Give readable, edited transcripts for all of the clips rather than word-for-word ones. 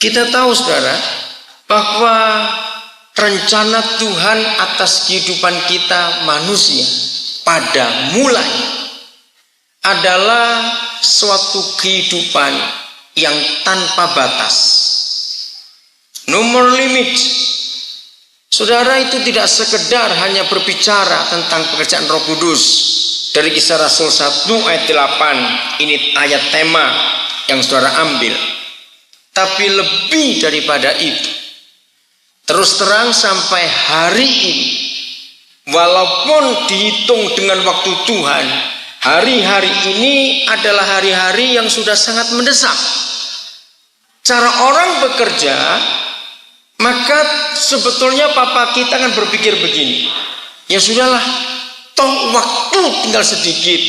Kita tahu saudara bahwa rencana Tuhan atas kehidupan kita manusia pada mulanya adalah suatu kehidupan yang tanpa batas. No more limit. Saudara, itu tidak sekedar hanya berbicara tentang pekerjaan Roh Kudus. Dari Kisah Rasul 1 ayat 8, ini ayat tema yang saudara ambil. Tapi lebih daripada itu, terus terang sampai hari ini, walaupun dihitung dengan waktu Tuhan, hari-hari ini adalah hari-hari yang sudah sangat mendesak. Cara orang bekerja, maka sebetulnya papa kita kan berpikir begini, ya sudahlah, toh waktu tinggal sedikit,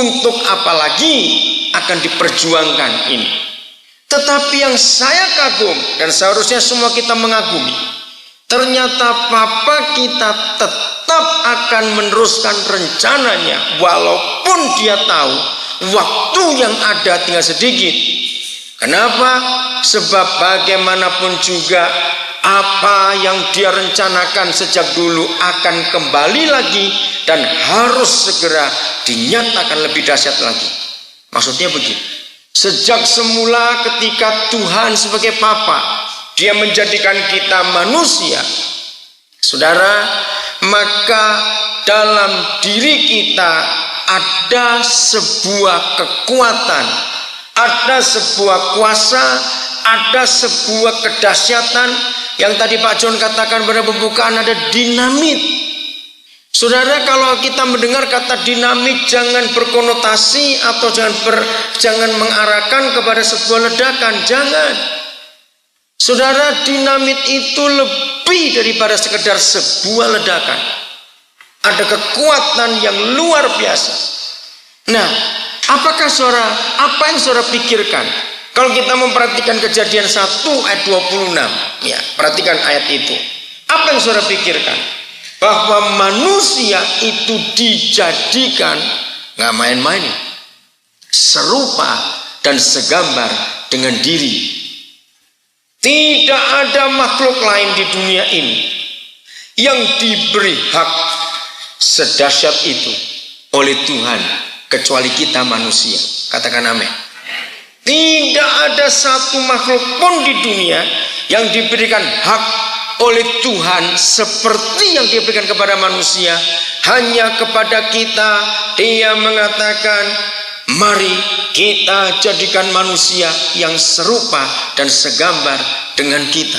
untuk apalagi akan diperjuangkan ini. Tetapi yang saya kagum, dan seharusnya semua kita mengagumi, ternyata papa kita tetap akan meneruskan rencananya, walaupun dia tahu waktu yang ada tinggal sedikit. Kenapa? Sebab bagaimanapun juga apa yang dia rencanakan sejak dulu akan kembali lagi dan harus segera dinyatakan lebih dahsyat lagi. Maksudnya begini, sejak semula ketika Tuhan sebagai Bapa, Dia menjadikan kita manusia, saudara, maka dalam diri kita ada sebuah kekuatan, ada sebuah kuasa, ada sebuah kedahsyatan yang tadi Pak John katakan pada pembukaan, ada dinamit. Saudara, kalau kita mendengar kata dinamit, jangan berkonotasi atau jangan mengarahkan kepada sebuah ledakan, jangan. Saudara, dinamit itu lebih daripada sekedar sebuah ledakan. Ada kekuatan yang luar biasa. Nah, apakah apa yang saudara pikirkan? Kalau kita memperhatikan Kejadian 1 ayat 26, ya, perhatikan ayat itu. Apa yang saudara pikirkan? Bahwa manusia itu dijadikan, nggak main-main, serupa dan segambar dengan diri. Tidak ada makhluk lain di dunia ini yang diberi hak sedahsyat itu oleh Tuhan kecuali kita manusia. Katakan amin. Tidak ada satu makhluk pun di dunia yang diberikan hak oleh Tuhan seperti yang diberikan kepada manusia. Hanya kepada kita Dia mengatakan, mari kita jadikan manusia yang serupa dan segambar dengan kita.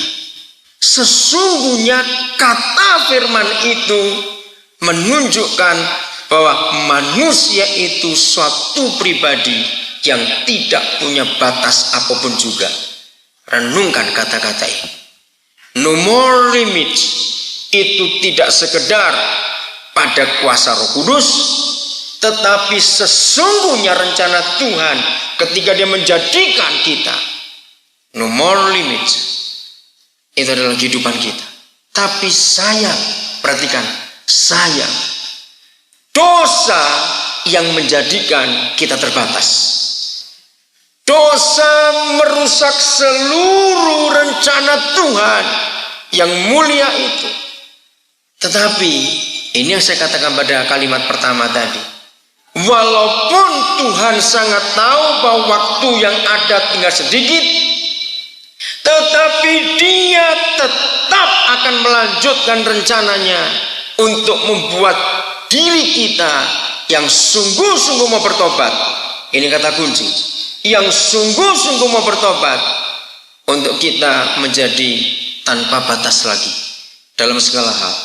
Sesungguhnya kata firman itu menunjukkan bahwa manusia itu suatu pribadi yang tidak punya batas apapun juga. Renungkan kata-kata ini. No more limit itu tidak sekedar pada kuasa Roh Kudus, tetapi sesungguhnya rencana Tuhan ketika Dia menjadikan kita. No more limit itu adalah kehidupan kita. Tapi sayang, perhatikan, sayang, dosa yang menjadikan kita terbatas. Dosa merusak seluruh rencana Tuhan yang mulia itu. Tetapi ini yang saya katakan pada kalimat pertama tadi. Walaupun Tuhan sangat tahu bahwa waktu yang ada tinggal sedikit, tetapi Dia tetap akan melanjutkan rencananya untuk membuat diri kita yang sungguh-sungguh mau bertobat. Ini kata kunci. Yang sungguh-sungguh mau bertobat, untuk kita menjadi tanpa batas lagi dalam segala hal.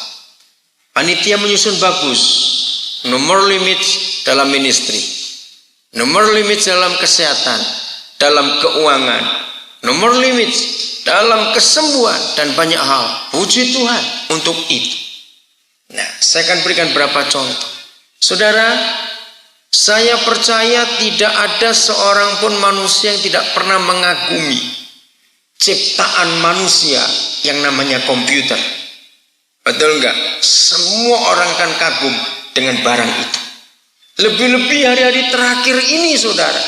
Panitia menyusun bagus, no more limit dalam ministry, no more limit dalam kesehatan, dalam keuangan, no more limit dalam kesembuhan dan banyak hal. Puji Tuhan untuk itu. Nah, saya akan berikan beberapa contoh. Saudara, saya percaya tidak ada seorang pun manusia yang tidak pernah mengagumi ciptaan manusia yang namanya komputer. Betul enggak? Semua orang akan kagum dengan barang itu. Lebih-lebih hari-hari terakhir ini, saudara.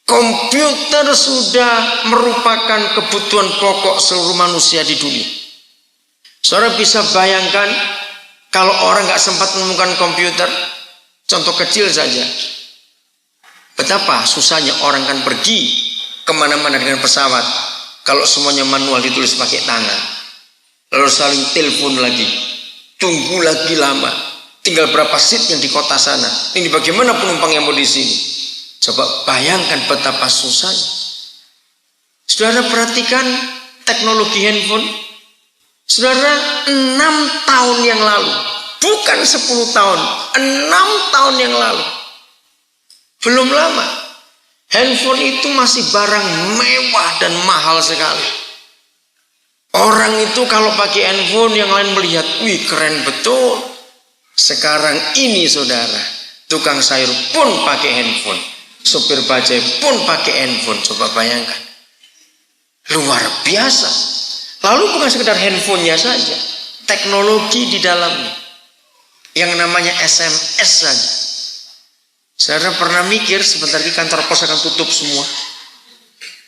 Komputer sudah merupakan kebutuhan pokok seluruh manusia di dunia. Saudara bisa bayangkan kalau orang nggak sempat menemukan komputer, contoh kecil saja. Betapa susahnya orang kan pergi kemana-mana dengan pesawat kalau semuanya manual ditulis pakai tangan. Lalu saling telepon lagi, tunggu lagi lama. Tinggal berapa seat yang di kota sana. Ini bagaimana penumpang yang mau di sini? Coba bayangkan betapa susahnya. Saudara perhatikan teknologi handphone. Saudara 6 tahun yang lalu, bukan 10 tahun, 6 tahun yang lalu. Belum lama. Handphone itu masih barang mewah dan mahal sekali. Orang itu kalau pakai handphone yang lain melihat, wih keren betul. Sekarang ini saudara, tukang sayur pun pakai handphone. Sopir bajai pun pakai handphone. Coba bayangkan. Luar biasa. Lalu bukan sekedar handphonenya saja. Teknologi di dalamnya. Yang namanya SMS saja. Saudara pernah mikir sebentar lagi kantor pos akan tutup semua.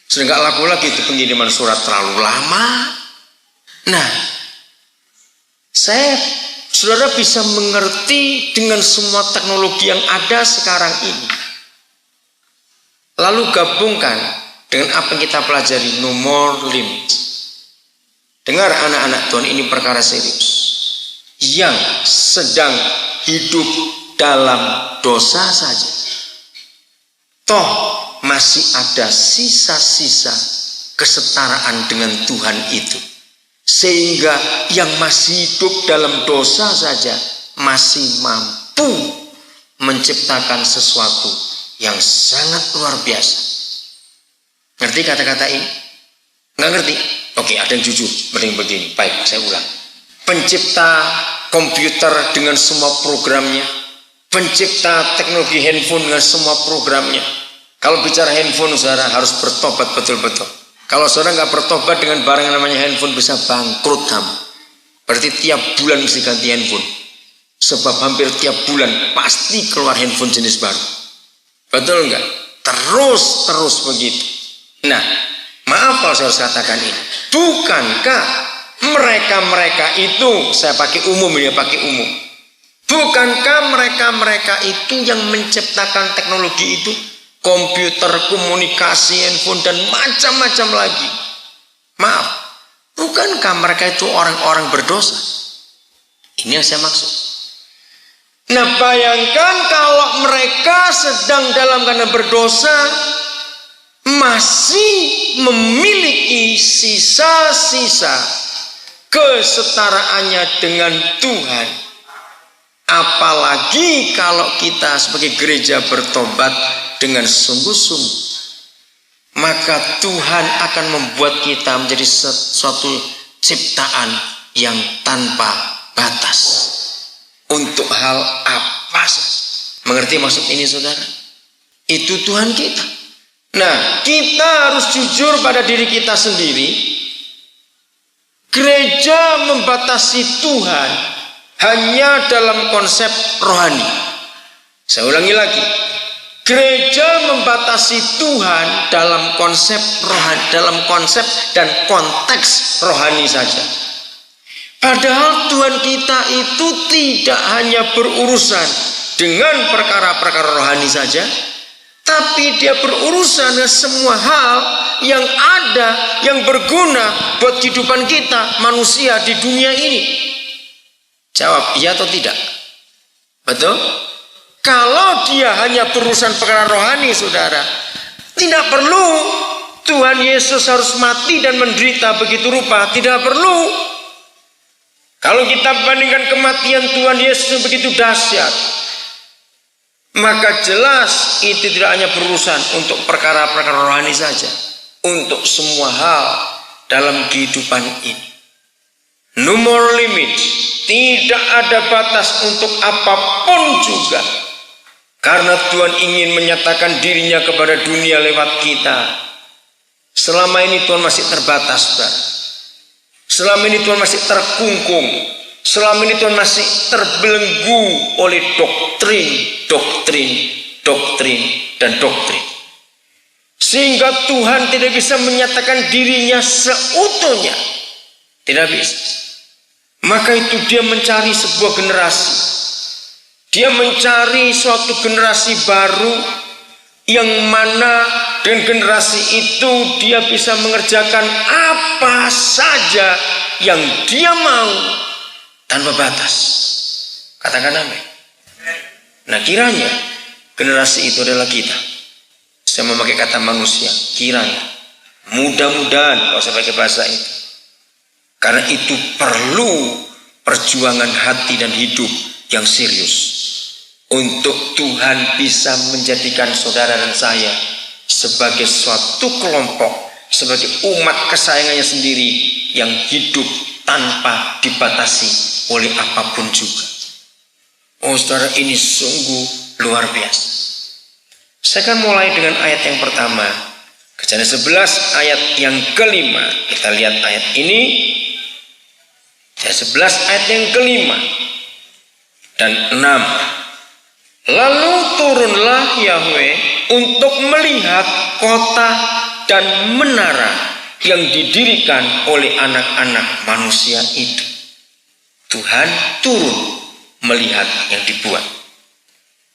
Sudah nggak laku lagi itu pengiriman surat terlalu lama. Nah, saudara bisa mengerti dengan semua teknologi yang ada sekarang ini. Lalu gabungkan dengan apa yang kita pelajari, no more limit. Dengar anak-anak Tuhan, ini perkara serius. Yang sedang hidup dalam dosa saja, toh masih ada sisa-sisa kesetaraan dengan Tuhan itu. Sehingga yang masih hidup dalam dosa saja masih mampu menciptakan sesuatu yang sangat luar biasa. Ngerti kata-kata ini? Nggak ngerti? Oke, ada yang jujur. Begini. Baik, saya ulang. Pencipta komputer dengan semua programnya. Pencipta teknologi handphone dengan semua programnya. Kalau bicara handphone, saudara harus bertobat betul-betul. Kalau saudara nggak bertobat dengan barang yang namanya handphone, bisa bangkrut kamu. Berarti tiap bulan mesti ganti handphone. Sebab hampir tiap bulan pasti keluar handphone jenis baru. Betul nggak? Terus begitu. Nah, maaf kalau saya harus katakan ini. Bukankah mereka itu, saya pakai umum ya, bukankah mereka itu yang menciptakan teknologi itu, komputer, komunikasi, handphone, dan macam-macam lagi? Maaf, bukankah mereka itu orang-orang berdosa? Ini yang saya maksud. Nah, bayangkan kalau mereka sedang dalam keadaan berdosa, masih memiliki sisa-sisa kesetaraannya dengan Tuhan. Apalagi kalau kita sebagai gereja bertobat dengan sungguh-sungguh, maka Tuhan akan membuat kita menjadi suatu ciptaan yang tanpa batas. Untuk hal apa saja. Mengerti maksud ini saudara? Itu Tuhan kita. Nah, kita harus jujur pada diri kita sendiri. Gereja membatasi Tuhan hanya dalam konsep rohani. Saya ulangi lagi. Gereja membatasi Tuhan dalam konsep rohani, dalam konsep dan konteks rohani saja. Padahal Tuhan kita itu tidak hanya berurusan dengan perkara-perkara rohani saja, tapi dia berurusan dengan semua hal yang ada, yang berguna buat kehidupan kita manusia di dunia ini. Jawab iya atau tidak? Betul? Kalau dia hanya berurusan perkara rohani, saudara, tidak perlu Tuhan Yesus harus mati dan menderita begitu rupa. Tidak perlu. Kalau kita bandingkan kematian Tuhan Yesus yang begitu dahsyat, maka jelas itu tidak hanya berurusan untuk perkara-perkara rohani saja, untuk semua hal dalam kehidupan ini. No more limit, tidak ada batas untuk apapun juga. Karena Tuhan ingin menyatakan dirinya kepada dunia lewat kita. Selama ini Tuhan masih terbatas, saudara. Selama ini Tuhan masih terkungkung. Selama ini Tuhan masih terbelenggu oleh doktrin, dan doktrin. Sehingga Tuhan tidak bisa menyatakan dirinya seutuhnya. Tidak bisa. Maka itu dia mencari sebuah generasi. Dia mencari suatu generasi baru yang mana dengan generasi itu dia bisa mengerjakan apa saja yang dia mau tanpa batas. Katakan amin. Nah, kiranya generasi itu adalah kita. Saya memakai kata manusia, kiranya. Mudah-mudahan, kalau saya pakai bahasa itu. Karena itu perlu perjuangan hati dan hidup yang serius. Untuk Tuhan bisa menjadikan saudara dan saya sebagai suatu kelompok, sebagai umat kesayangannya sendiri yang hidup tanpa dibatasi oleh apapun juga. Oh saudara, ini sungguh luar biasa. Saya akan mulai dengan ayat yang pertama. Kejadian 11 ayat yang kelima. Kita lihat ayat ini. Kejadian 11 ayat yang kelima dan 6. Lalu turunlah Yahweh untuk melihat kota dan menara yang didirikan oleh anak-anak manusia itu. Tuhan turun melihat yang dibuat.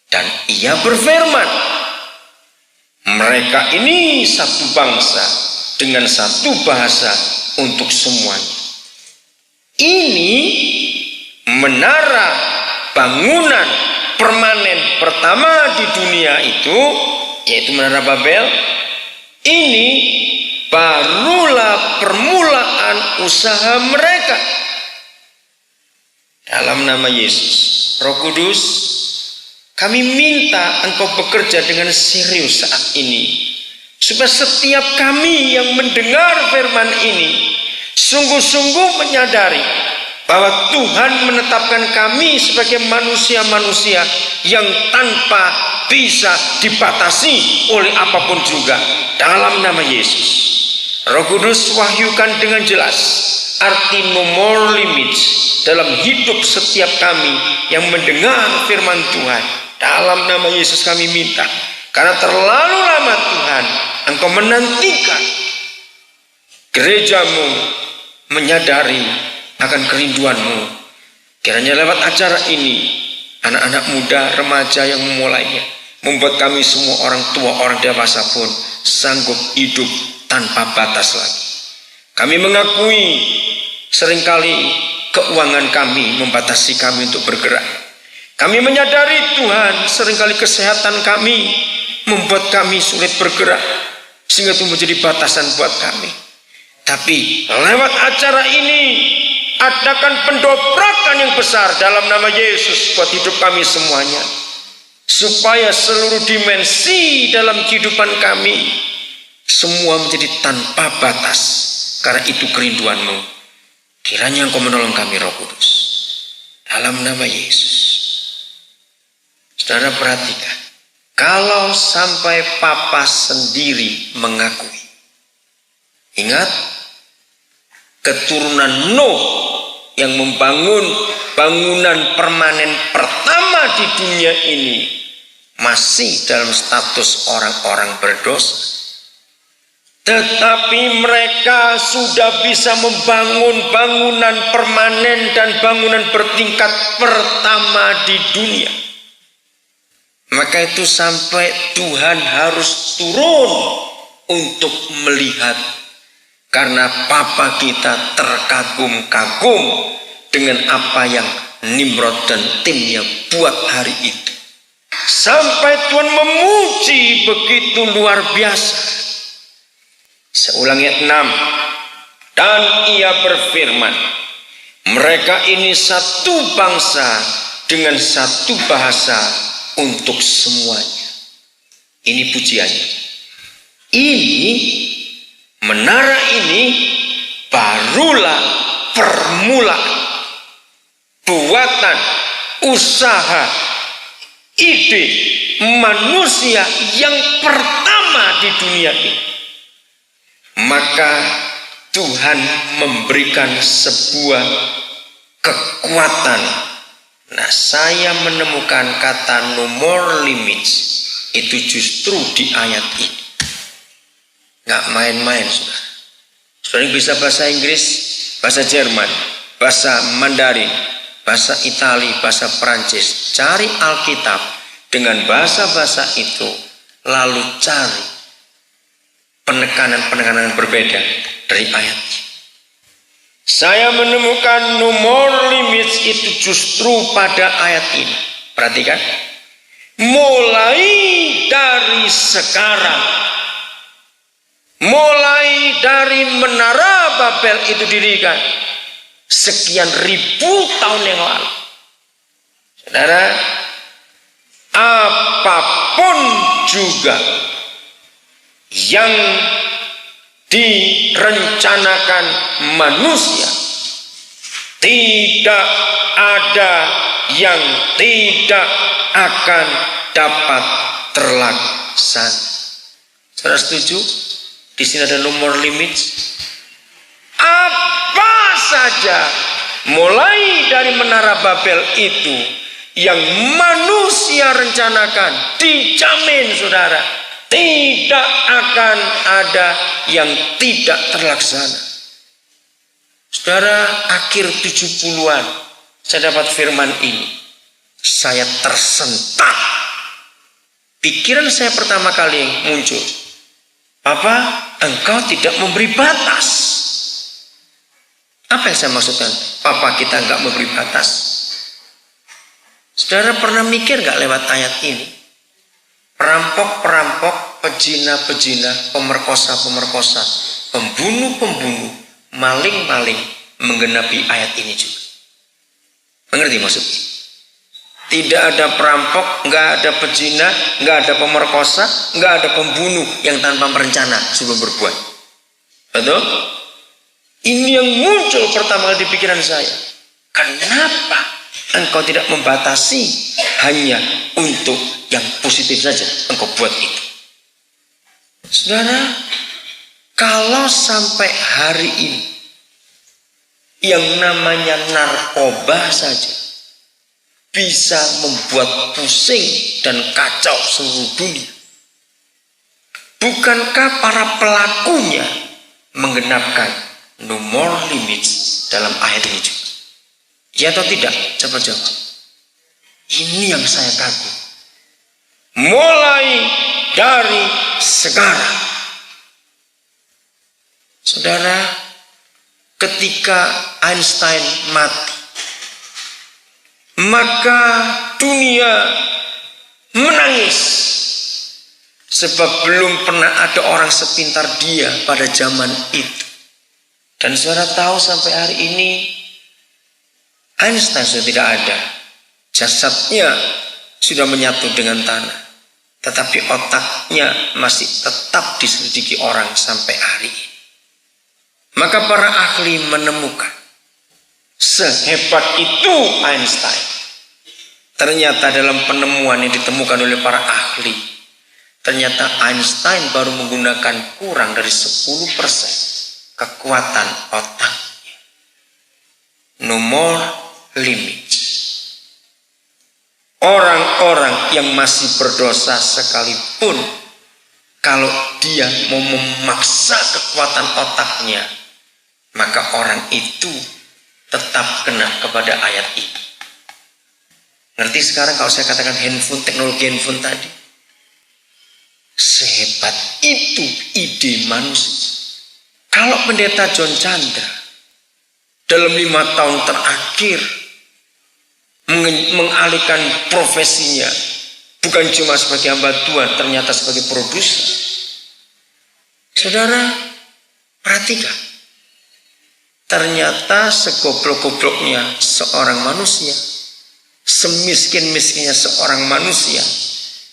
Dan ia berfirman, mereka ini satu bangsa dengan satu bahasa untuk semuanya. Ini menara bangunan permanen pertama di dunia itu, yaitu Menara Babel. Ini barulah permulaan usaha mereka. Dalam nama Yesus, Roh Kudus, kami minta Engkau bekerja dengan serius saat ini, supaya setiap kami yang mendengar firman ini sungguh-sungguh menyadari bahwa Tuhan menetapkan kami sebagai manusia-manusia yang tanpa bisa dibatasi oleh apapun juga. Dalam nama Yesus, Roh Kudus, wahyukan dengan jelas arti no more limits dalam hidup setiap kami yang mendengar firman Tuhan. Dalam nama Yesus kami minta, karena terlalu lama Tuhan Engkau menantikan gerejamu menyadari akan kerinduanmu. Kiranya lewat acara ini, anak-anak muda, remaja yang memulainya, membuat kami semua orang tua, orang dewasa pun sanggup hidup tanpa batas lagi. Kami mengakui seringkali keuangan kami membatasi kami untuk bergerak. Kami menyadari Tuhan seringkali kesehatan kami membuat kami sulit bergerak, sehingga itu menjadi batasan buat kami. Tapi lewat acara ini, adakan pendobrakan yang besar dalam nama Yesus buat hidup kami semuanya, supaya seluruh dimensi dalam kehidupan kami semua menjadi tanpa batas. Karena itu kerinduanmu. Kiranya Engkau menolong kami, Roh Kudus, dalam nama Yesus. Saudara perhatikan, kalau sampai Papa sendiri mengakui, ingat, keturunan Nuh yang membangun bangunan permanen pertama di dunia ini masih dalam status orang-orang berdosa. Tetapi mereka sudah bisa membangun bangunan permanen dan bangunan bertingkat pertama di dunia. Maka itu sampai Tuhan harus turun untuk melihat. Karena Papa kita terkagum-kagum dengan apa yang Nimrod dan timnya buat hari itu. Sampai Tuhan memuji begitu luar biasa. Saya ulangi ayat 6. Dan ia berfirman, mereka ini satu bangsa dengan satu bahasa untuk semuanya. Ini pujiannya. Ini menara ini barulah permulaan buatan usaha ide manusia yang pertama di dunia ini. Maka Tuhan memberikan sebuah kekuatan. Nah, saya menemukan kata no more limits itu justru di ayat ini. Nggak main-main, sudah. Saudara bisa bahasa Inggris, bahasa Jerman, bahasa Mandarin, bahasa Itali, bahasa Perancis. Cari Alkitab dengan bahasa-bahasa itu, lalu cari penekanan-penekanan berbeda dari ayatnya. Saya menemukan no more limits itu justru pada ayat ini. Perhatikan. Mulai dari sekarang, mulai dari menara Babel itu didirikan sekian ribu tahun yang lalu. Saudara, apapun juga yang direncanakan manusia, tidak ada yang tidak akan dapat terlaksana. Saudara setuju? Di sini ada no more limits. Apa saja mulai dari menara Babel itu yang manusia rencanakan, dijamin saudara, tidak akan ada yang tidak terlaksana. Saudara, akhir 70-an saya dapat firman ini. Saya tersentak. Pikiran saya pertama kali muncul. Apa? Engkau tidak memberi batas. Apa yang saya maksudkan? Papa kita enggak memberi batas. Saudara pernah mikir enggak lewat ayat ini? Perampok-perampok, pezina-pezina, pemerkosa-pemerkosa, pembunuh-pembunuh, maling-maling menggenapi ayat ini juga. Mengerti maksudnya? Tidak ada perampok, enggak ada pezina, enggak ada pemerkosa, enggak ada pembunuh yang tanpa merencana sebelum berbuat. Betul? Ini yang muncul pertama kali di pikiran saya. Kenapa engkau tidak membatasi hanya untuk yang positif saja engkau buat itu? Saudara, kalau sampai hari ini yang namanya narkoba saja bisa membuat pusing dan kacau seluruh dunia, bukankah para pelakunya menggenapkan no more limits dalam ayat ini juga? Ya atau tidak? Coba jawab. Ini yang saya kagum. Mulai dari sekarang. Saudara, ketika Einstein mati, maka dunia menangis sebab belum pernah ada orang sepintar dia pada zaman itu. Dan saudara tahu sampai hari ini Einstein sudah tidak ada. Jasadnya sudah menyatu dengan tanah, tetapi otaknya masih tetap diselidiki orang sampai hari ini. Maka para ahli menemukan sehebat itu Einstein. Ternyata dalam penemuan yang ditemukan oleh para ahli, ternyata Einstein baru menggunakan kurang dari 10% kekuatan otaknya. No more limits. Orang-orang yang masih berdosa sekalipun, kalau dia mau memaksa kekuatan otaknya, maka orang itu tetap kena kepada ayat ini. Ngerti sekarang kalau saya katakan teknologi handphone tadi? Sehebat itu ide manusia. Kalau pendeta John Chandra dalam 5 tahun terakhir mengalihkan profesinya, bukan cuma sebagai hamba Tuhan, ternyata sebagai produser. Saudara, perhatikan. Ternyata segoblok-gobloknya seorang manusia, semiskin-miskinnya seorang manusia,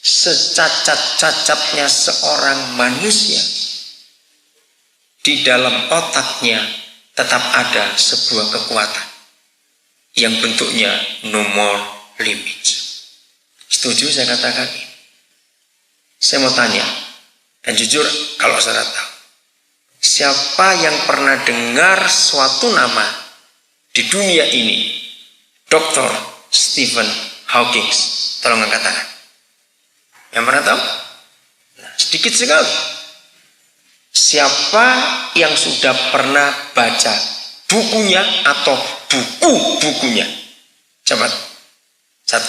secacat-cacatnya seorang manusia, di dalam otaknya tetap ada sebuah kekuatan yang bentuknya no more limits. Setuju saya katakan ini? Saya mau tanya, dan jujur kalau saudara tahu, siapa yang pernah dengar suatu nama di dunia ini? Dr. Stephen Hawking. Tolong angkat tangan. Yang pernah tahu? Nah, sedikit sekali. Siapa yang sudah pernah baca bukunya atau buku-bukunya? Coba. 1.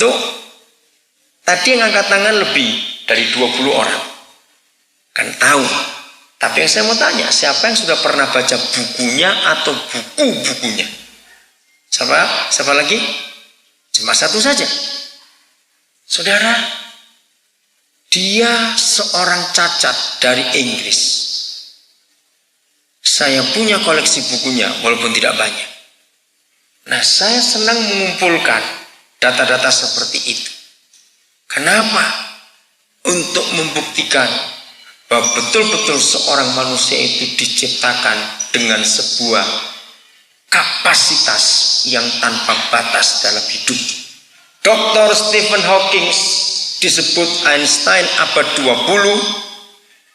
Tadi yang angkat tangan lebih dari 20 orang. Kan tahu. Tapi yang saya mau tanya, siapa yang sudah pernah baca bukunya atau buku-bukunya? Siapa lagi? Cuma 1 saja. Saudara, dia seorang cacat dari Inggris. Saya punya koleksi bukunya, walaupun tidak banyak. Nah, saya senang mengumpulkan data-data seperti itu. Kenapa? Untuk membuktikan bahwa betul-betul seorang manusia itu diciptakan dengan sebuah kapasitas yang tanpa batas dalam hidup. Dr. Stephen Hawking disebut Einstein abad 20,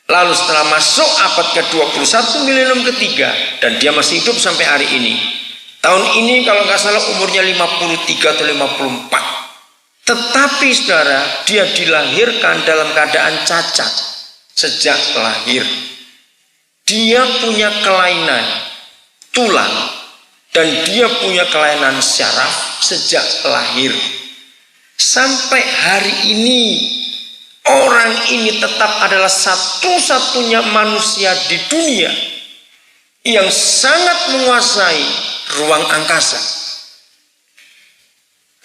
lalu setelah masuk abad ke-21 milenium ketiga, dan dia masih hidup sampai hari ini. Tahun ini kalau nggak salah umurnya 53 atau 54. Tetapi saudara, dia dilahirkan dalam keadaan cacat. Sejak lahir dia punya kelainan tulang dan dia punya kelainan syaraf sejak lahir. Sampai hari ini orang ini tetap adalah satu-satunya manusia di dunia yang sangat menguasai ruang angkasa.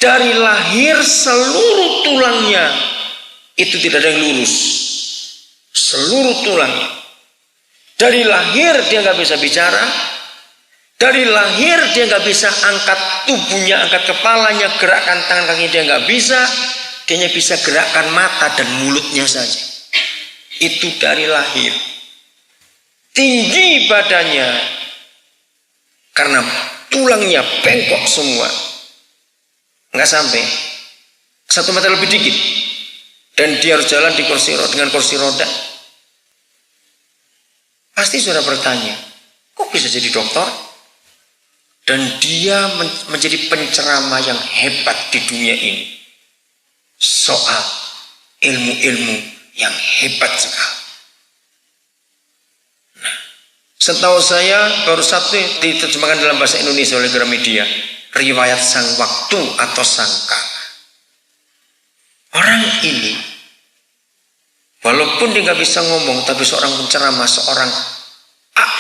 Dari lahir seluruh tulangnya itu tidak ada yang lurus. Seluruh tulangnya. Dari lahir dia nggak bisa bicara. Dari lahir dia nggak bisa angkat tubuhnya, angkat kepalanya, gerakkan tangan kakinya dia nggak bisa. Dia hanya bisa gerakkan mata dan mulutnya saja. Itu dari lahir. Tinggi badannya karena tulangnya bengkok semua. Nggak sampai 1 meter lebih dikit. Dan dia harus jalan di dengan kursi roda. Pasti sudah bertanya, kok bisa jadi dokter? Dan dia menjadi penceramah yang hebat di dunia ini. Soal ilmu-ilmu yang hebat sekali. Nah, setahu saya baru 1 yang diterjemahkan dalam bahasa Indonesia oleh Gramedia. Riwayat Sang Waktu atau Sangka. Orang ini, walaupun dia nggak bisa ngomong, tapi seorang penceramah, seorang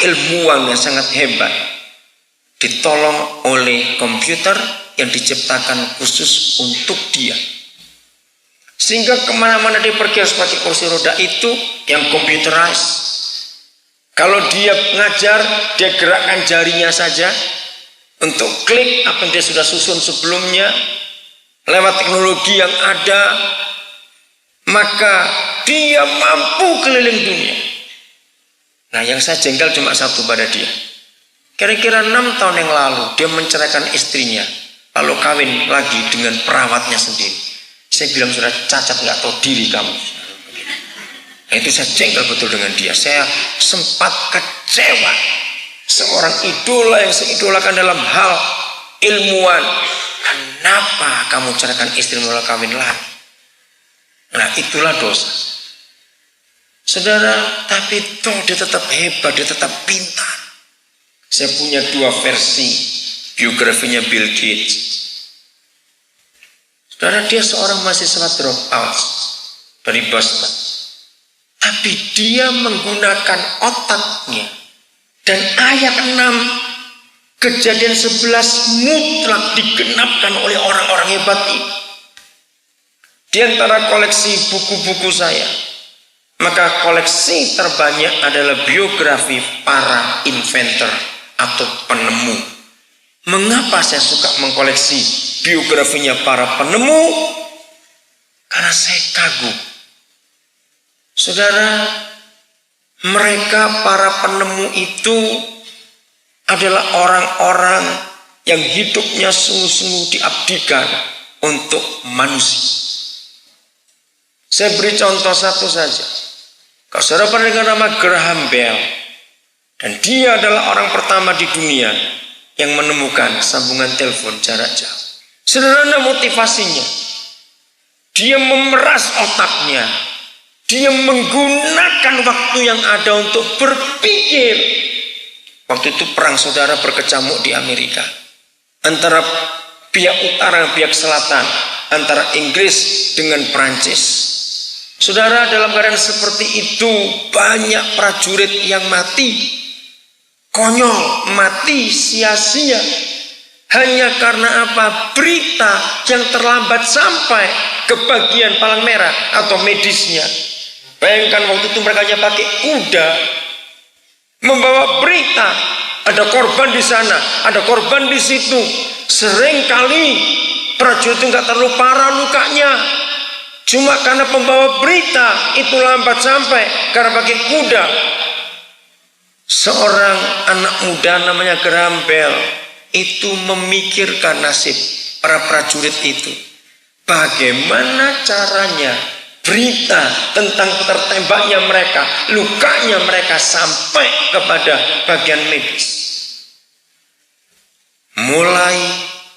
ilmuwan yang sangat hebat, ditolong oleh komputer yang diciptakan khusus untuk dia. Sehingga kemana-mana dia pergi harus pakai kursi roda itu yang computerized. Kalau dia ngajar, dia gerakkan jarinya saja untuk klik apa yang dia sudah susun sebelumnya. Lewat teknologi yang ada, maka dia mampu keliling dunia. Nah, yang saya jengkel cuma 1 pada dia. Kira-kira 6 tahun yang lalu dia menceraikan istrinya, lalu kawin lagi dengan perawatnya sendiri. Saya bilang, sudah cacat nggak tahu diri kamu. Nah, itu saya jengkel betul dengan dia. Saya sempat kecewa. Seorang idola yang saya idolakan dalam hal ilmuwan, kenapa kamu ceraikan istrimu lalu kawin lagi? Nah, itulah dosa. Saudara, tapi toh dia tetap hebat, dia tetap pintar. Saya punya 2 versi biografinya Bill Gates. Saudara, dia seorang mahasiswa drop out dari Boston. Tapi dia menggunakan otaknya. Dan ayat 6 Kejadian 11 mutlak digenapkan oleh orang-orang hebat ini. Di antara koleksi buku-buku saya, maka koleksi terbanyak adalah biografi para inventor atau penemu. Mengapa saya suka mengkoleksi biografinya para penemu? Karena saya kagum. Saudara, mereka para penemu itu adalah orang-orang yang hidupnya sungguh-sungguh diabdikan untuk manusia. Saya beri contoh 1 saja. Kalau saudara pernah dengar nama Graham Bell, dan dia adalah orang pertama di dunia yang menemukan sambungan telepon jarak jauh. Sederhana motivasinya, dia memeras otaknya, Dia menggunakan waktu yang ada untuk berpikir. Waktu itu perang saudara berkecamuk di Amerika. Antara pihak utara dan pihak selatan. Antara Inggris dengan Prancis. Saudara, dalam keadaan seperti itu banyak prajurit yang mati. Konyol, mati sia-sia. Hanya karena apa? Berita yang terlambat sampai ke bagian palang merah atau medisnya. Bayangkan waktu itu mereka hanya pakai kuda, membawa berita, ada korban di sana, ada korban di situ. Seringkali prajurit itu nggak terlalu parah lukanya, cuma karena pembawa berita itu lambat sampai karena pakai kuda. Seorang anak muda namanya Graham Bell itu memikirkan nasib para prajurit itu. Bagaimana caranya berita tentang tertembaknya mereka, lukanya mereka sampai kepada bagian medis. Mulai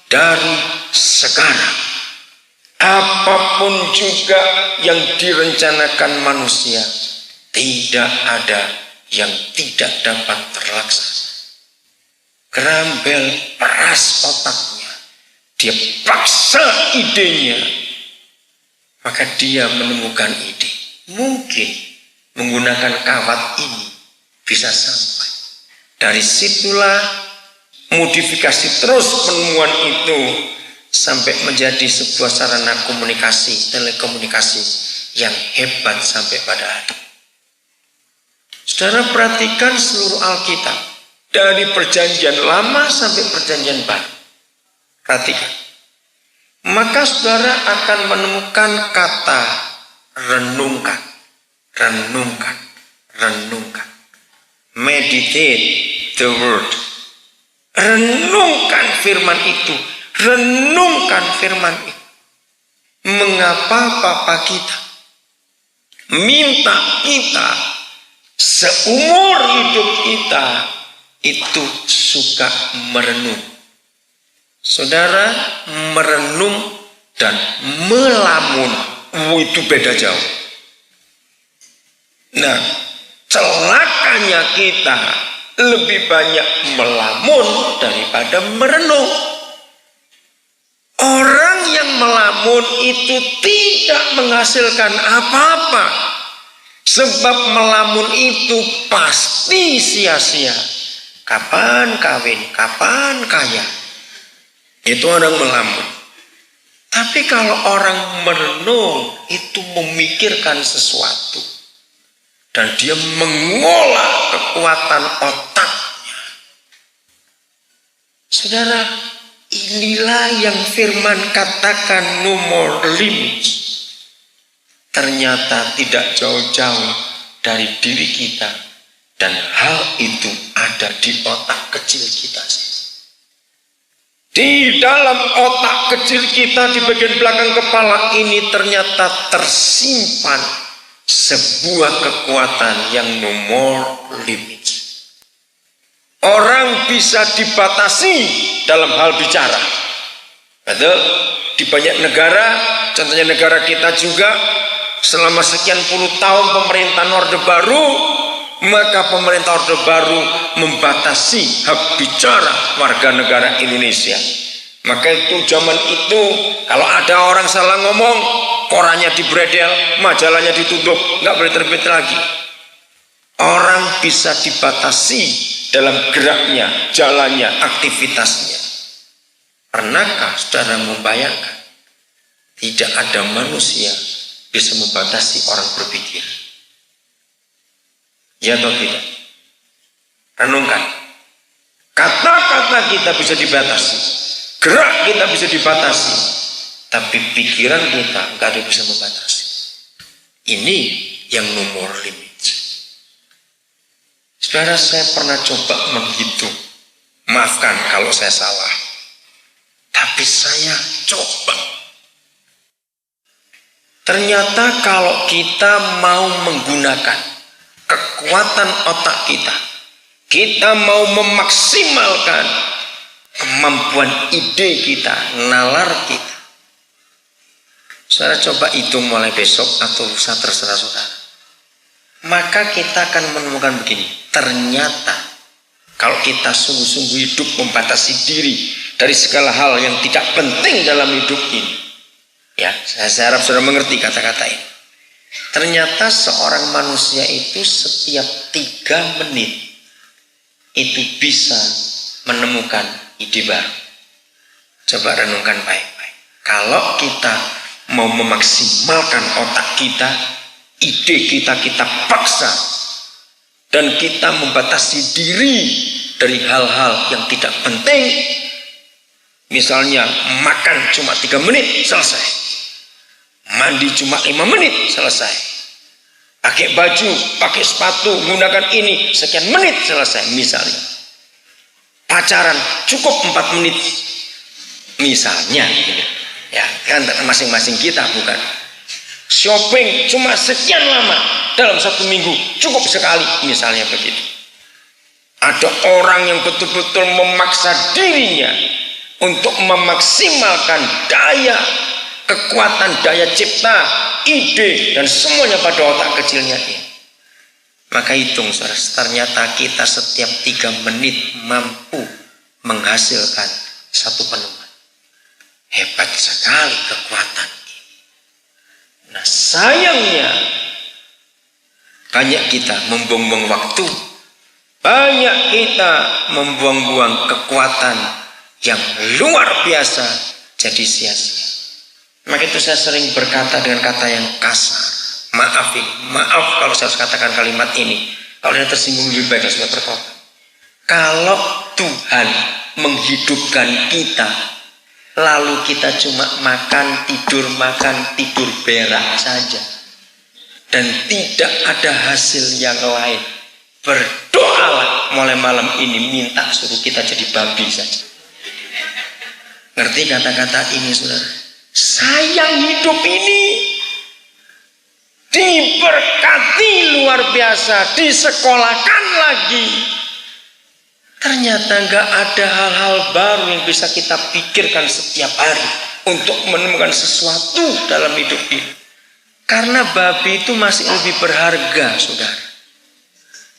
dari sekarang, apapun juga yang direncanakan manusia, tidak ada yang tidak dapat terlaksana. Graham Bell peras otaknya, dia paksa idenya, maka dia menemukan ide. Mungkin menggunakan kawat ini bisa sampai. Dari situlah modifikasi terus penemuan itu sampai menjadi sebuah sarana komunikasi, telekomunikasi yang hebat sampai pada hari. Saudara perhatikan seluruh Alkitab. Dari perjanjian lama sampai perjanjian baru. Perhatikan. Maka saudara akan menemukan kata renungkan. Renungkan. Renungkan. Meditate the word. Renungkan firman itu. Renungkan firman itu. Mengapa Bapa kita minta kita seumur hidup kita itu suka merenung. Saudara, merenung dan melamun itu beda jauh. Nah, celakanya kita lebih banyak melamun daripada merenung. Orang yang melamun itu tidak menghasilkan apa-apa. Sebab melamun itu pasti sia-sia. Kapan kawin, kapan kaya. Itu orang melamun. Tapi kalau orang merenung itu memikirkan sesuatu. Dan dia mengolah kekuatan otaknya. Saudara, inilah yang firman katakan no more limits. Ternyata tidak jauh-jauh dari diri kita. Dan hal itu ada di otak kecil kita. Di dalam otak kecil kita di bagian belakang kepala ini ternyata tersimpan sebuah kekuatan yang no more limits. Orang bisa dibatasi dalam hal bicara. Betul? Di banyak negara, contohnya negara kita juga, selama sekian puluh tahun pemerintahan Orde Baru, maka pemerintah Orde Baru membatasi hak bicara warga negara Indonesia. Maka itu zaman itu kalau ada orang salah ngomong, korannya dibredel, majalahnya ditutup, nggak boleh terbit lagi. Orang bisa dibatasi dalam geraknya, jalannya, aktivitasnya. Pernahkah saudara membayangkan tidak ada manusia bisa membatasi orang berpikir? Ya atau tidak? Renungkan. Kata-kata kita bisa dibatasi, gerak kita bisa dibatasi, tapi pikiran kita nggak ada bisa membatasi. Ini yang no more limits. Saudara, saya pernah coba menghitung. Maafkan kalau saya salah, tapi saya coba. Ternyata kalau kita mau menggunakan kekuatan otak kita, kita mau memaksimalkan kemampuan ide kita, nalar kita. Saudara coba hitung mulai besok atau lusa, terserah saudara. maka kita akan menemukan begini. Ternyata kalau kita sungguh-sungguh hidup membatasi diri dari segala hal yang tidak penting dalam hidup ini, ya, saya harap saudara mengerti kata-kata ini. Ternyata seorang manusia itu setiap 3 menit itu bisa menemukan ide baru. Coba renungkan baik-baik. Kalau kita mau memaksimalkan otak kita, ide kita paksa, dan kita membatasi diri dari hal-hal yang tidak penting. Misalnya makan cuma 3 menit selesai, mandi cuma 5 menit selesai, pakai baju, pakai sepatu, menggunakan ini sekian menit selesai. Misalnya pacaran cukup 4 menit misalnya, ya kan, masing-masing kita bukan. Shopping cuma sekian lama dalam 1 minggu, cukup sekali misalnya begitu. Ada orang yang betul-betul memaksa dirinya untuk memaksimalkan daya, kekuatan, daya cipta, ide, dan semuanya pada otak kecilnya ini. Maka hitung saudara, ternyata kita setiap 3 menit mampu menghasilkan 1 penemuan. Hebat sekali kekuatan ini. Nah, sayangnya banyak kita membuang-buang waktu, banyak kita membuang-buang kekuatan yang luar biasa jadi sia-sia. Maka itu saya sering berkata dengan kata yang kasar. Maaf kalau saya harus katakan kalimat ini. Kalau dia tersinggung lebih baik sudah bertobat. Kalau Tuhan menghidupkan kita, lalu kita cuma makan tidur berak saja, dan tidak ada hasil yang lain, berdoalah mulai malam ini minta suruh kita jadi babi saja. Ngerti kata-kata ini saudara? Sayang hidup ini diberkati luar biasa, disekolahkan lagi. Ternyata nggak ada hal-hal baru yang bisa kita pikirkan setiap hari untuk menemukan sesuatu dalam hidup ini. Karena babi itu masih lebih berharga, saudara.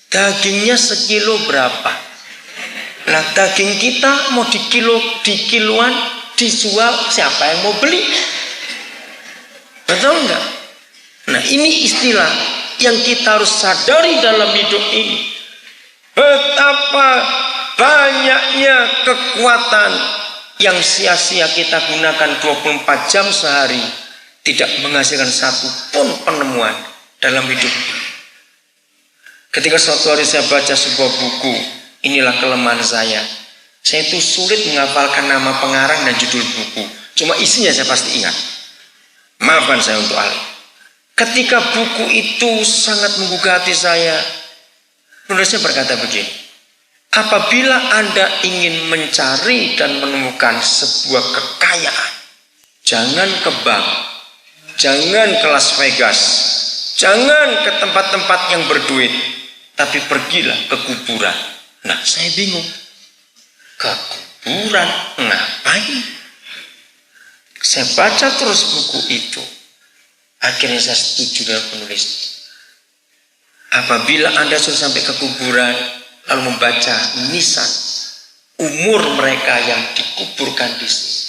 Dagingnya sekilo berapa? Nah, daging kita mau di kiloan dijual, siapa yang mau beli? Betul enggak? Nah, ini istilah yang kita harus sadari dalam hidup ini. Betapa banyaknya kekuatan yang sia-sia kita gunakan 24 jam sehari, tidak menghasilkan 1 pun penemuan dalam hidup. Ketika suatu hari saya baca sebuah buku, inilah kelemahan saya. Saya itu sulit menghafalkan nama pengarang dan judul buku. Cuma isinya saya pasti ingat. Maafkan saya untuk hal ini. Ketika buku itu sangat menggugah hati saya, penulisnya berkata begini. Apabila Anda ingin mencari dan menemukan sebuah kekayaan, jangan ke bank, jangan ke Las Vegas, jangan ke tempat-tempat yang berduit, tapi pergilah ke kuburan. Nah, saya bingung. Ke kuburan ngapain? Saya baca terus buku itu. Akhirnya saya setuju dengan penulis. Apabila Anda sudah sampai ke kuburan, lalu membaca nisan umur mereka yang dikuburkan di sini,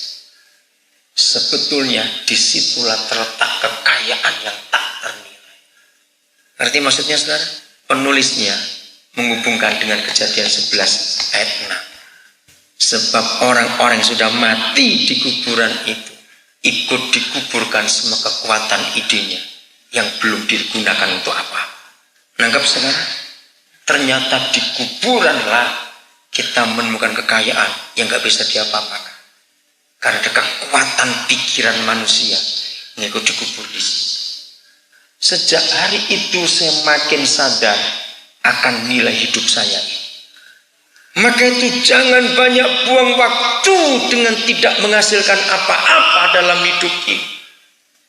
sebetulnya disitulah terletak kekayaan yang tak ternilai. Ngerti maksudnya saudara? Penulisnya menghubungkan dengan Kejadian 11 ayat 6. Sebab orang-orang yang sudah mati di kuburan itu ikut dikuburkan semua kekuatan idenya yang belum digunakan untuk apa-apa. Nangkap saudara? Ternyata di kuburanlah kita menemukan kekayaan yang gak bisa diapa-apakan. Karena ada kekuatan pikiran manusia yang ikut dikubur di sini. Sejak hari itu saya makin sadar akan nilai hidup saya ini. Maka itu jangan banyak buang waktu dengan tidak menghasilkan apa-apa dalam hidup ini.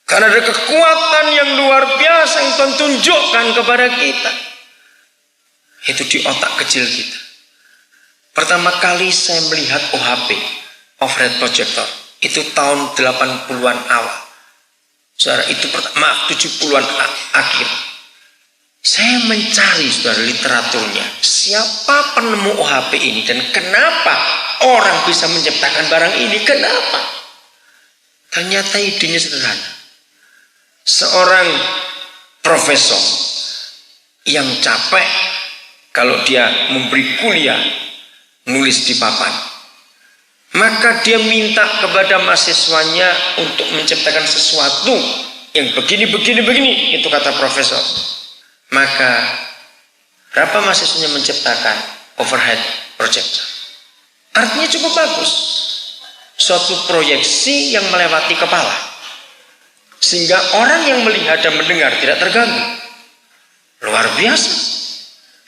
Karena ada kekuatan yang luar biasa yang Tuhan tunjukkan kepada kita. Itu di otak kecil kita. Pertama kali saya melihat OHP, overhead projector, itu tahun 80-an awal. Saudara, itu 70-an akhir. Saya mencari saudara literaturnya, siapa penemu OHP ini dan kenapa orang bisa menciptakan barang ini, kenapa? Ternyata idenya sederhana. Seorang profesor yang capek kalau dia memberi kuliah nulis di papan, maka dia minta kepada mahasiswanya untuk menciptakan sesuatu yang begini, itu kata profesor. Maka berapa mahasiswanya menciptakan overhead projector? Artinya cukup bagus, suatu proyeksi yang melewati kepala, sehingga orang yang melihat dan mendengar tidak terganggu. Luar biasa.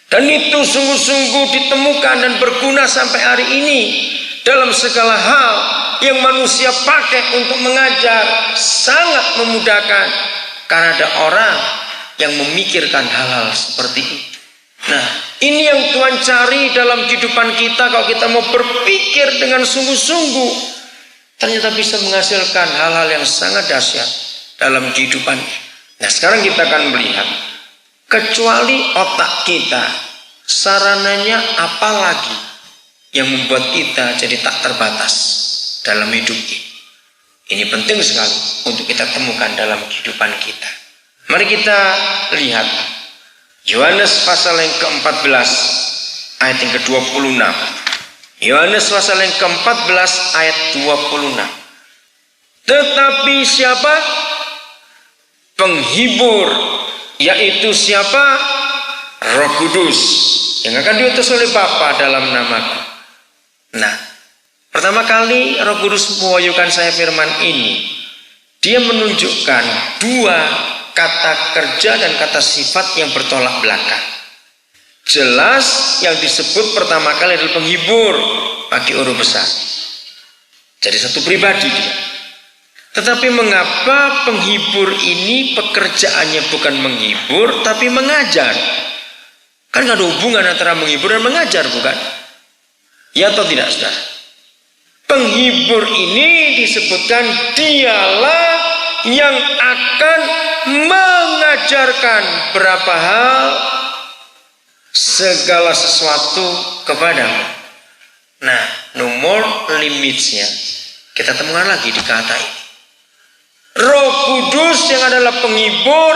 Dan itu sungguh-sungguh ditemukan dan berguna sampai hari ini dalam segala hal yang manusia pakai untuk mengajar, sangat memudahkan karena ada orang yang memikirkan hal-hal seperti itu. Nah, ini yang Tuhan cari dalam kehidupan kita. Kalau kita mau berpikir dengan sungguh-sungguh, ternyata bisa menghasilkan hal-hal yang sangat dahsyat dalam kehidupan. Nah, sekarang kita akan melihat, kecuali otak kita, sarananya apa lagi yang membuat kita jadi tak terbatas dalam hidup ini. Ini penting sekali untuk kita temukan dalam kehidupan kita. Mari kita lihat Yohanes pasal yang ke-14 ayat yang ke-26. Yohanes pasal yang ke-14 ayat 26. Tetapi siapa? Penghibur, yaitu siapa? Roh Kudus, yang akan diutus oleh Bapa dalam namaku. Nah, pertama kali Roh Kudus mewahyukan saya firman ini, dia menunjukkan dua kata kerja dan kata sifat yang bertolak belakang. Jelas yang disebut pertama kali adalah penghibur bagi orang besar. Jadi satu pribadi dia. Tetapi mengapa penghibur ini pekerjaannya bukan menghibur tapi mengajar? Kan gak ada hubungan antara menghibur dan mengajar, bukan? Ya atau tidak, saudara? Penghibur ini disebutkan dialah yang akan mengajarkan berapa hal, segala sesuatu kepadamu. Nah, nomor limitnya kita temukan lagi di kata ini. Roh Kudus yang adalah penghibur,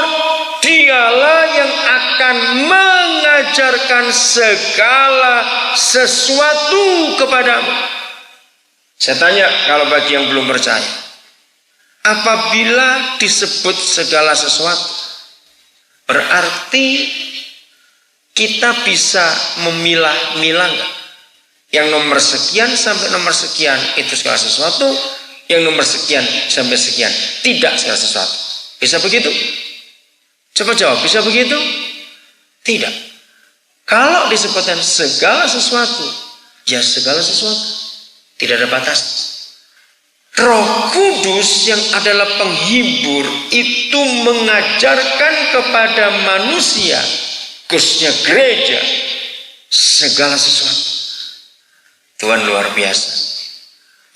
dialah yang akan mengajarkan segala sesuatu kepadamu. Saya tanya, kalau bagi yang belum percaya, apabila disebut segala sesuatu, berarti kita bisa memilah-milah enggak? Yang nomor sekian sampai nomor sekian itu segala sesuatu, yang nomor sekian sampai sekian tidak segala sesuatu. Bisa begitu? Coba jawab, bisa begitu? Tidak. Kalau disebutkan segala sesuatu, ya segala sesuatu. Tidak ada batas. Roh Kudus yang adalah penghibur itu mengajarkan kepada manusia, khususnya gereja, segala sesuatu. Tuhan luar biasa.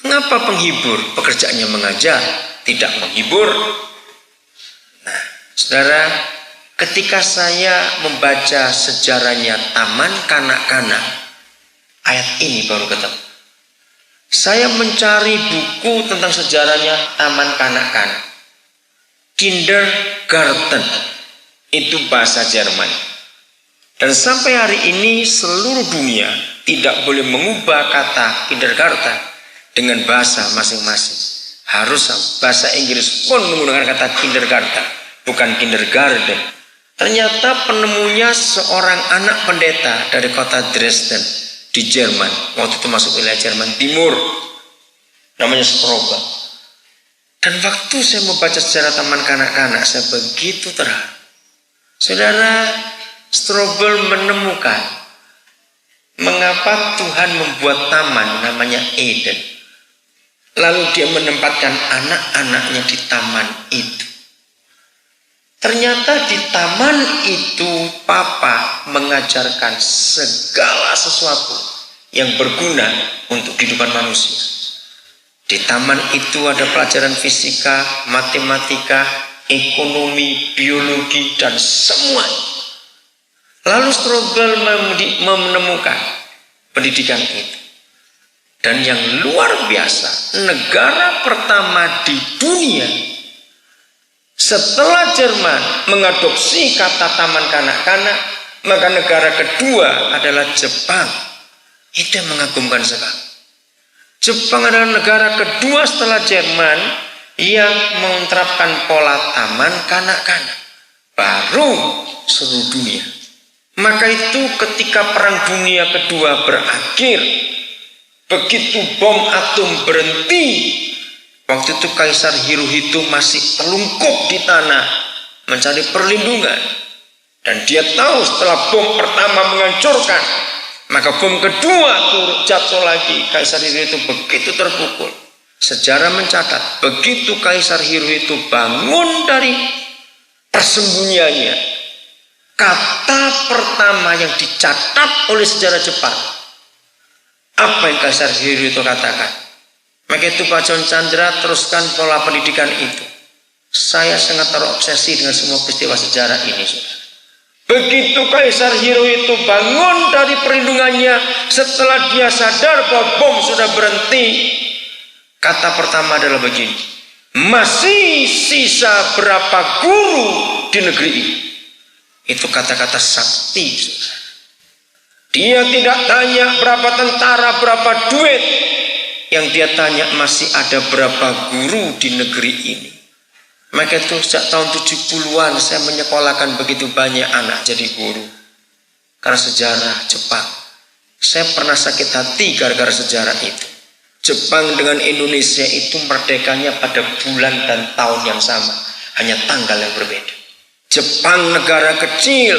Mengapa penghibur pekerjaannya mengajar, tidak menghibur? Nah, saudara, ketika saya membaca sejarahnya Taman Kanak-kanak, ayat ini baru ketemu. Saya mencari buku tentang sejarahnya Taman Kanak-kanak. Kindergarten, itu bahasa Jerman. Dan sampai hari ini seluruh dunia tidak boleh mengubah kata kindergarten dengan bahasa masing-masing. Harus bahasa Inggris pun menggunakan kata kindergarten, bukan kindergarten. Ternyata penemunya seorang anak pendeta dari kota Dresden di Jerman. Waktu itu masuk wilayah Jerman Timur, namanya Strobel. Dan waktu saya membaca sejarah Taman Kanak-kanak, saya begitu terharu. Saudara, Strobel menemukan mengapa Tuhan membuat taman namanya Eden. Lalu dia menempatkan anak-anaknya di taman itu. Ternyata di taman itu Papa mengajarkan segala sesuatu yang berguna untuk kehidupan manusia. Di taman itu ada pelajaran fisika, matematika, ekonomi, biologi, dan semuanya. Lalu struggle menemukan pendidikan itu. Dan yang luar biasa, negara pertama di dunia setelah Jerman mengadopsi kata taman kanak-kanak, maka negara kedua adalah Jepang. Itu yang mengagumkan sekali. Jepang adalah negara kedua setelah Jerman yang menerapkan pola taman kanak-kanak. Baru seluruh dunia. Maka itu ketika Perang Dunia Kedua berakhir, begitu bom atom berhenti, waktu itu Kaisar Hirohito masih terlungkup di tanah mencari perlindungan. Dan dia tahu setelah bom pertama menghancurkan, maka bom kedua jatuh lagi. Kaisar Hirohito begitu terpukul. Sejarah mencatat, begitu Kaisar Hirohito bangun dari persembunyiannya, kata pertama yang dicatat oleh sejarah Jepang, apa yang Kaisar Hirohito katakan? Maka itu Pak John Chandra teruskan pola pendidikan itu. Saya sangat terobsesi dengan semua peristiwa sejarah ini, saudara. Begitu Kaisar Hirohito bangun dari perlindungannya, setelah dia sadar bahwa bom sudah berhenti, kata pertama adalah begini: masih sisa berapa guru di negeri ini? Itu kata-kata sakti, saudara. Dia tidak tanya berapa tentara, berapa duit. Yang dia tanya masih ada berapa guru di negeri ini. Maka itu sejak tahun 70-an saya menyekolahkan begitu banyak anak jadi guru. Karena sejarah Jepang. Saya pernah sakit hati gara-gara sejarah itu. Jepang dengan Indonesia itu merdekanya pada bulan dan tahun yang sama. Hanya tanggal yang berbeda. Jepang negara kecil.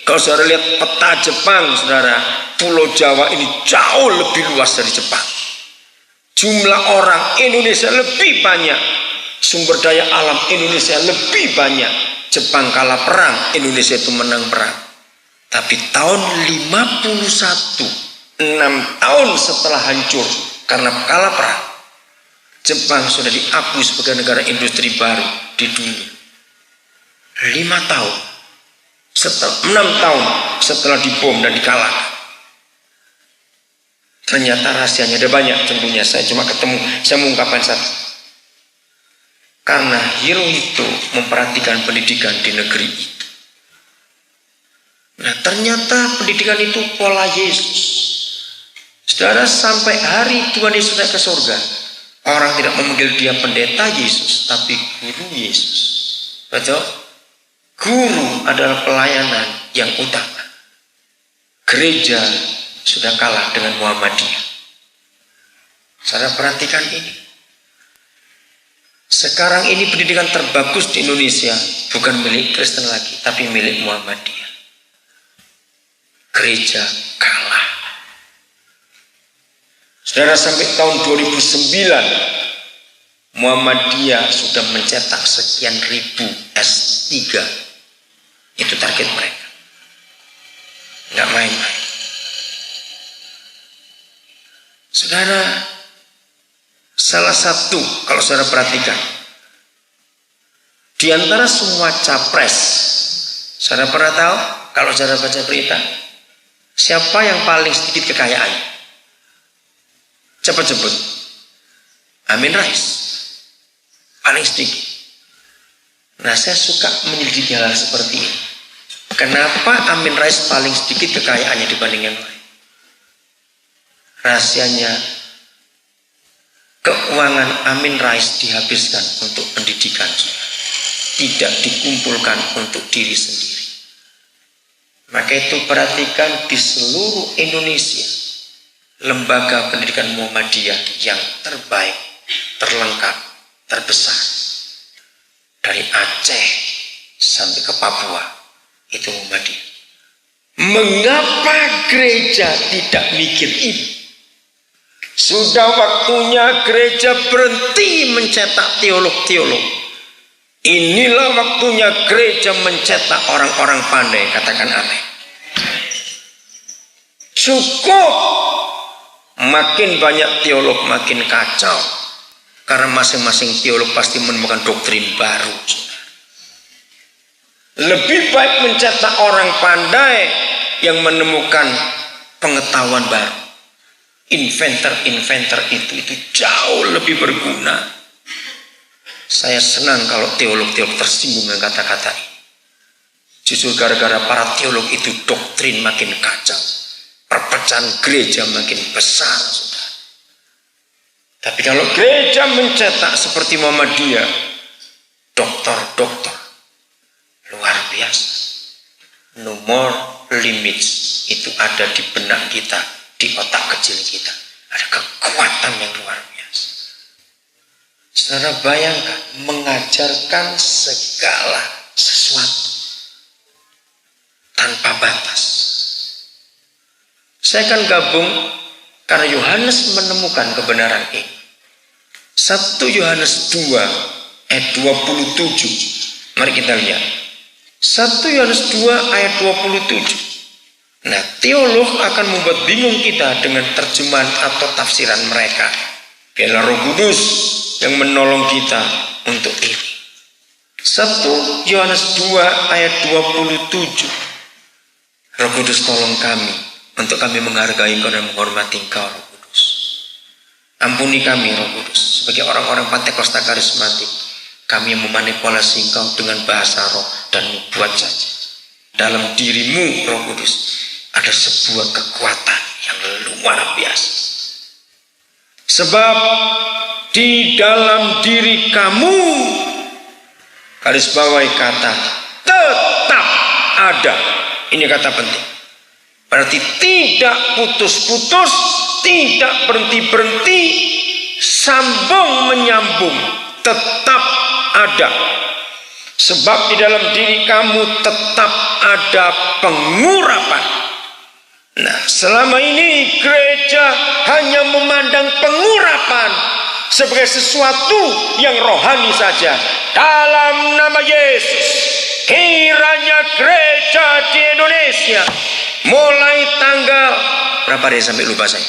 Kalau saudara lihat peta Jepang, saudara, Pulau Jawa ini jauh lebih luas dari Jepang. Jumlah orang Indonesia lebih banyak. Sumber daya alam Indonesia lebih banyak. Jepang kalah perang, Indonesia itu menang perang. Tapi tahun 51, 6 tahun setelah hancur karena kalah perang, Jepang sudah diakui sebagai negara industri baru di dunia. 5 tahun, 6 tahun setelah dibom dan dikalahkan. Ternyata rahasianya ada banyak tentunya. Saya cuma saya mengungkapkan satu. Karena Hirohito memperhatikan pendidikan di negeri itu. Nah, ternyata pendidikan itu pola Yesus. Saudara, sampai hari Tuhan Yesus naik ke surga, orang tidak memanggil dia pendeta Yesus, tapi guru Yesus. Betul? Guru adalah pelayanan yang utama. Gereja sudah kalah dengan Muhammadiyah. Saudara perhatikan ini. Sekarang ini pendidikan terbagus di Indonesia bukan milik Kristen lagi, tapi milik Muhammadiyah. Gereja kalah. Saudara, sampai tahun 2009 Muhammadiyah sudah mencetak sekian ribu S3. Itu target mereka. Nggak main-main. Saudara, salah satu, kalau saudara perhatikan, di antara semua capres, saudara pernah tahu, kalau saudara baca berita, siapa yang paling sedikit kekayaannya? Cepat sebut. Amin Rais. Paling sedikit. Nah, saya suka menyelidiki hal seperti ini. Kenapa Amin Rais paling sedikit kekayaannya dibanding yang lain? Rahasianya, keuangan Amin Rais dihabiskan untuk pendidikan, tidak dikumpulkan untuk diri sendiri. Maka itu perhatikan di seluruh Indonesia, lembaga pendidikan Muhammadiyah yang terbaik, terlengkap, terbesar, dari Aceh sampai ke Papua, itu Muhammadiyah. Mengapa gereja tidak mikir ini? Sudah waktunya gereja berhenti mencetak teolog-teolog. Inilah waktunya gereja mencetak orang-orang pandai. Katakan amin. Cukup. Makin banyak teolog makin kacau. Karena masing-masing teolog pasti menemukan doktrin baru. Lebih baik mencetak orang pandai yang menemukan pengetahuan baru. Inventor itu jauh lebih berguna. Saya senang kalau teolog-teolog tersinggung dengan kata-kata ini. Justru gara-gara para teolog itu doktrin makin kacau, perpecahan gereja makin besar, saudara. Tapi kalau gereja mencetak seperti Muhammadiyah, doktor luar biasa. No more limits itu ada di benak kita, di otak kecil kita. Ada kekuatan yang luar biasa. Saudara bayangkan mengajarkan segala sesuatu tanpa batas. Saya akan gabung karena Yohanes menemukan kebenaran ini. 1 Yohanes 2 ayat 27. Mari kita lihat. 1 Yohanes 2 ayat 27. Nah, teolog akan membuat bingung kita dengan terjemahan atau tafsiran mereka. Biarlah Roh Kudus yang menolong kita untuk ini. 1 Yohanes 2 ayat 27. Roh Kudus tolong kami untuk kami menghargai Engkau dan menghormati Engkau, Roh Kudus. Ampuni kami, Roh Kudus, sebagai orang-orang Pentakosta karismatik. Kami yang memanipulasi Engkau dengan bahasa roh dan nubuat saja. Dalam dirimu, Roh Kudus, ada sebuah kekuatan yang luar biasa. Sebab di dalam diri kamu, garis bawahi kata tetap ada. Ini kata penting. Berarti tidak putus-putus, tidak berhenti-berhenti, sambung menyambung, tetap ada. Sebab di dalam diri kamu tetap ada pengurapan. Nah, selama ini gereja hanya memandang pengurapan sebagai sesuatu yang rohani saja. Dalam nama Yesus, kiranya gereja di Indonesia mulai tanggal berapa hari sampai lupa saya?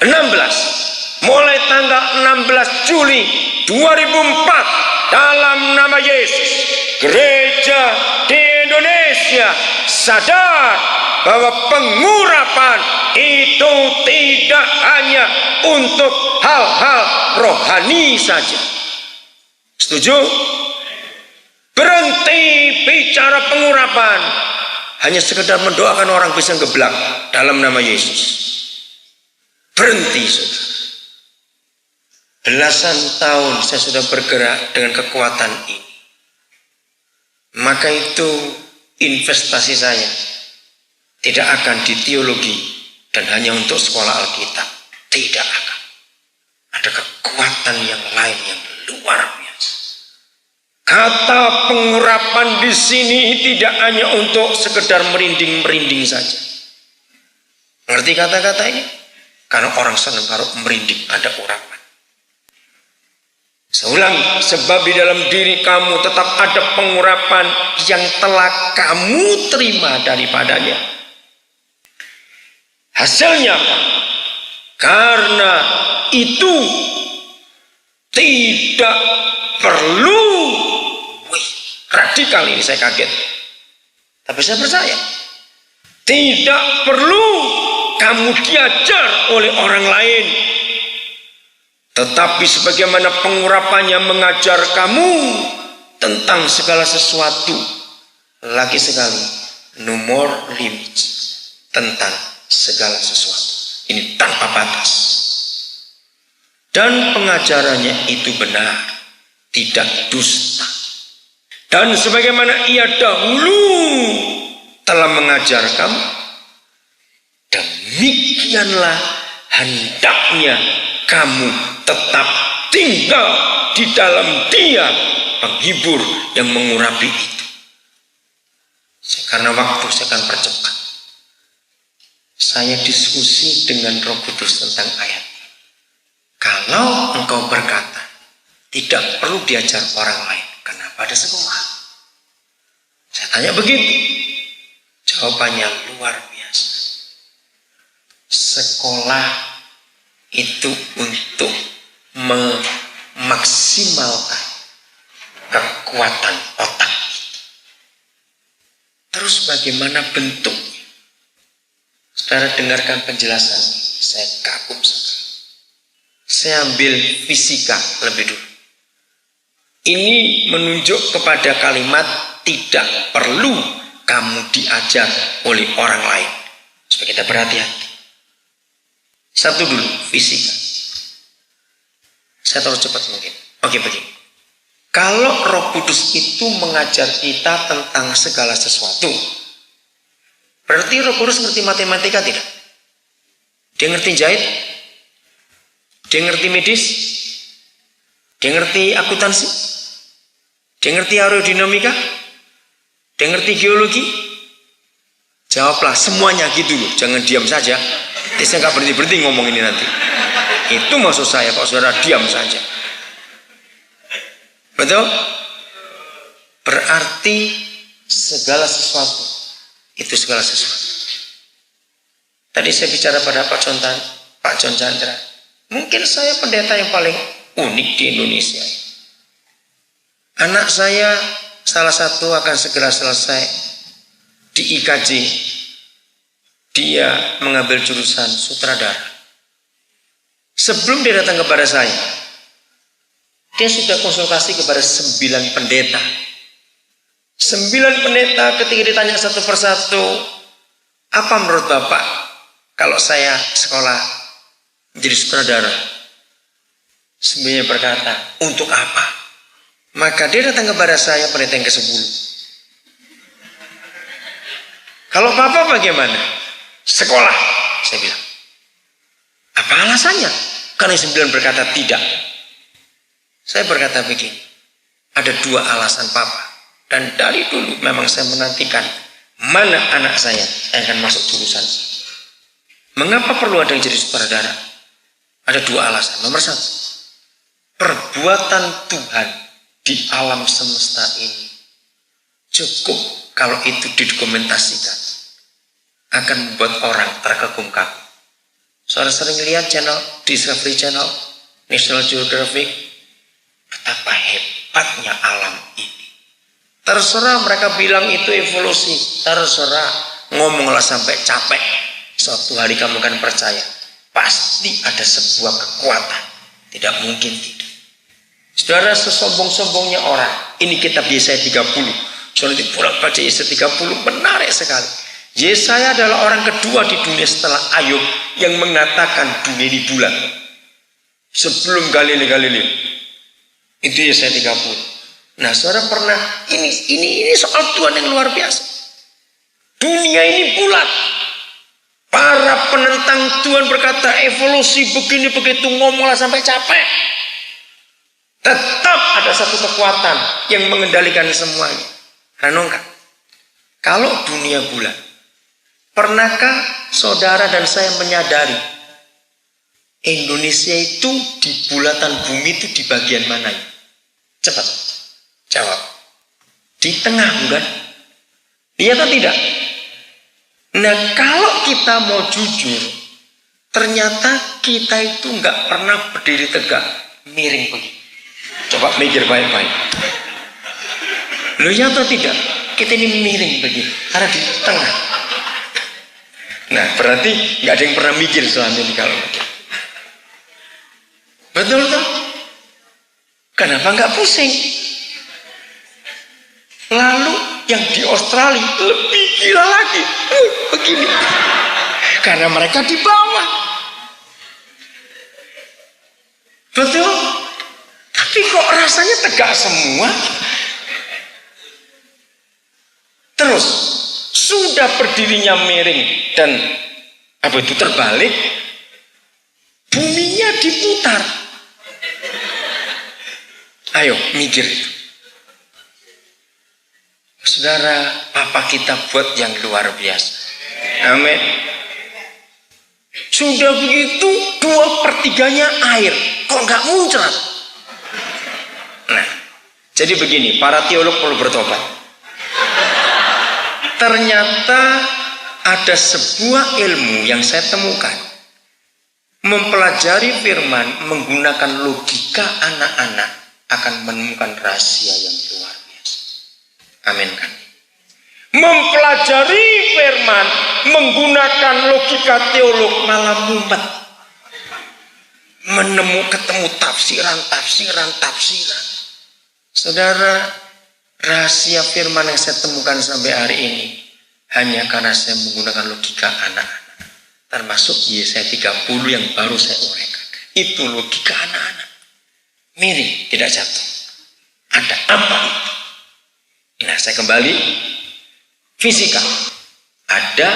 16. Mulai tanggal 16 Juli 2004 dalam nama Yesus, gereja di Indonesia sadar bahwa pengurapan itu tidak hanya untuk hal-hal rohani saja. Setuju? Berhenti bicara pengurapan, hanya sekedar mendoakan orang bisa geblak dalam nama Yesus. Berhenti, saudara. Belasan tahun saya sudah bergerak dengan kekuatan ini. Maka itu investasi saya tidak akan di teologi dan hanya untuk sekolah Alkitab. Tidak akan. Ada kekuatan yang lain yang luar biasa. Kata pengurapan di sini tidak hanya untuk sekedar merinding-merinding saja. Ngerti kata-kata ini? Karena orang senang kalau merinding ada urapan. Seulang, sebab di dalam diri kamu tetap ada pengurapan yang telah kamu terima daripadanya. Hasilnya apa? Karena itu tidak perlu. Wih, radikal ini, saya kaget. Tapi saya percaya. Tidak perlu kamu diajar oleh orang lain. Tetapi sebagaimana pengurapannya mengajar kamu tentang segala sesuatu. Lagi sekali, no more limits. Tentang segala sesuatu. Ini tanpa batas. Dan pengajarannya itu benar. Tidak dusta. Dan sebagaimana ia dahulu telah mengajar kamu, demikianlah hendaknya kamu tetap tinggal di dalam Dia, penghibur yang mengurapi itu. Karena waktu saya akan percepat. Saya diskusi dengan Roh Kudus tentang ayat. Kalau engkau berkata tidak perlu diajar orang lain, kenapa ada sekolah? Saya tanya begitu. Jawabannya luar biasa. Sekolah itu untuk memaksimalkan kekuatan otak. Terus bagaimana bentuknya? Saudara dengarkan penjelasan. Saya kagum sekali. Saya ambil fisika lebih dulu. Ini menunjuk kepada kalimat tidak perlu kamu diajar oleh orang lain. Supaya kita berhati-hati. Satu dulu, fisika. Saya terus cepat mungkin. Oke, begini. Kalau Roh Kudus itu mengajar kita tentang segala sesuatu, berarti Roh Kudus ngerti matematika tidak? Dia ngerti jahit? Dia ngerti medis? Dia ngerti akuntansi? Dia ngerti aerodinamika? Dia ngerti geologi? Jawablah semuanya gitu loh, jangan diam saja. Saya nggak berhenti-berhenti ngomong ini nanti. Itu maksud saya, kok saudara diam saja. Betul? Berarti segala sesuatu itu segala sesuatu. Tadi saya bicara pada Pak John Chandra. Mungkin saya pendeta yang paling unik di Indonesia. Anak saya salah satu akan segera selesai di IKJ. Dia mengambil jurusan sutradara. Sebelum dia datang kepada saya, dia sudah konsultasi kepada 9 pendeta. 9 pendeta ketika ditanya satu persatu, apa menurut Bapak kalau saya sekolah menjadi sutradara? 9 berkata, untuk apa? Maka dia datang kepada saya, pendeta yang ke-10. Kalau Bapak bagaimana? Sekolah, saya bilang. Apa alasannya? Karena 9 berkata tidak. Saya berkata begini, ada 2 alasan Papa. Dan dari dulu memang saya menantikan mana anak saya yang akan masuk jurusan. Mengapa perlu ada yang jadi sutradara? Ada 2 alasan. Nomor 1, perbuatan Tuhan di alam semesta ini cukup kalau itu didokumentasikan akan membuat orang terkagum-kagum. Saudara sering lihat channel Discovery Channel, National Geographic, betapa hebatnya alam ini. Terserah mereka bilang itu evolusi, terserah, ngomonglah sampai capek. Suatu hari kamu akan percaya, pasti ada sebuah kekuatan, tidak mungkin tidak. Saudara, sesombong-sombongnya orang, ini kitab Yesaya 30. Saudara pulang baca Yesaya 30, menarik sekali. Yesaya adalah orang kedua di dunia setelah Ayub yang mengatakan dunia ini bulat. Sebelum Galileo. Itu Yesaya 30. Nah, saudara pernah ini soal Tuhan yang luar biasa. Dunia ini bulat. Para penentang Tuhan berkata evolusi begini begitu, ngomonglah sampai capek. Tetap ada satu kekuatan yang mengendalikan semuanya. Renungkan. Kalau dunia bulat, pernahkah saudara dan saya menyadari Indonesia itu di bulatan bumi itu di bagian mana? Cepat jawab. Di tengah bukan? Iya atau tidak? Nah, kalau kita mau jujur, ternyata kita itu nggak pernah berdiri tegak, miring begini. Coba mikir baik-baik. Loh, ya atau tidak? Kita ini miring begini karena di tengah. Nah, berarti nggak ada yang pernah mikir selama ini kalau begini. Betul toh? Kenapa nggak pusing? Lalu yang di Australia lebih gila lagi, begini. Karena mereka di bawah. Betul? Tapi kok rasanya tegak semua? Terus sudah berdirinya miring dan apa itu terbalik, buminya diputar. Ayo mikir itu. Saudara, apa kita buat yang luar biasa? Amin. Sudah begitu 2/3-nya air, kok nggak muncrat? Nah, jadi begini, para teolog perlu bertobat. Ternyata ada sebuah ilmu yang saya temukan. Mempelajari firman menggunakan logika anak-anak akan menemukan rahasia yang luar biasa. Amin kan? mempelajari firman menggunakan logika teolog malah mumet. Ketemu tafsiran. Saudara, rahasia firman yang saya temukan sampai hari ini hanya karena saya menggunakan logika anak-anak. Termasuk Yesaya 30 yang baru saya uraikan. Itu logika anak-anak. Miring, tidak jatuh. Ada apa itu? Nah, saya kembali. Fisika. Ada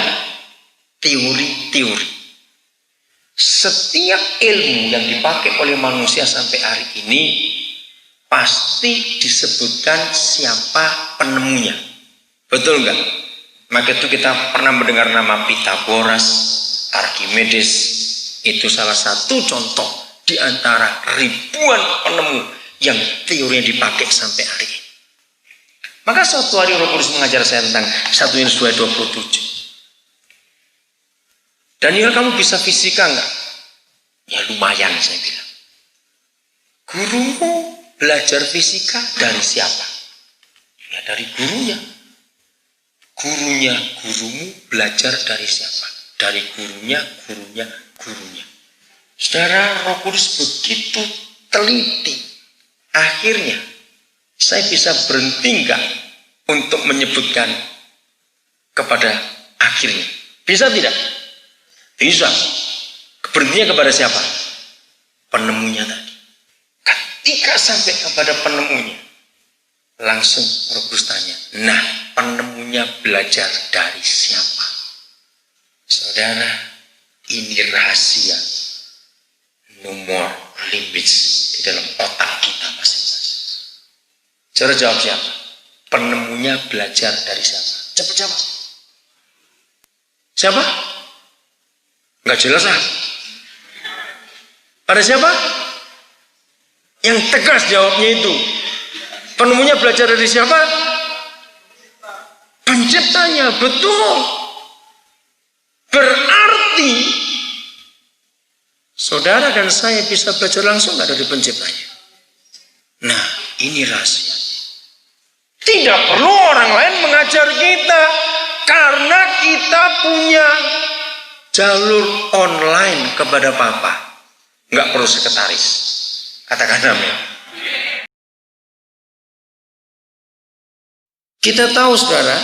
teori-teori. Setiap ilmu yang dipakai oleh manusia sampai hari ini pasti disebutkan siapa penemunya. Betul enggak? Maka itu kita pernah mendengar nama Pythagoras, Archimedes. Itu salah satu contoh di antara ribuan penemu yang teorinya dipakai sampai hari ini. Maka suatu hari Roh Kudus mengajar saya tentang 1 Yohanes 2:27. Daniel, kamu bisa fisika enggak? Ya lumayan, saya bilang. Gurumu belajar fisika dari siapa? Ya dari gurunya. Gurumu belajar dari siapa? Dari gurunya. Saudara, Roh Kudus begitu teliti. Akhirnya, saya bisa berhenti enggak untuk menyebutkan kepada akhirnya? Bisa tidak? Bisa. Berhentinya kepada siapa? Penemunya tadi. Ketika sampai kepada penemunya, langsung Roh Kudus tanya, nah penemunya belajar dari siapa? Saudara, ini rahasia nomor limit di dalam otak kita masing-masing. Saudara jawab siapa? Penemunya belajar dari siapa? Cepat jawab. Siapa? Enggak jelas ah. Pada siapa? Yang tegas jawabnya itu. Penemunya belajar dari siapa? Penciptanya, betul. Berarti saudara dan saya bisa belajar langsung nggak dari penciptanya? Nah, ini rahasia. Tidak perlu orang lain mengajar kita karena kita punya jalur online kepada Papa. Nggak perlu sekretaris. Katakan amin. Kita tahu saudara,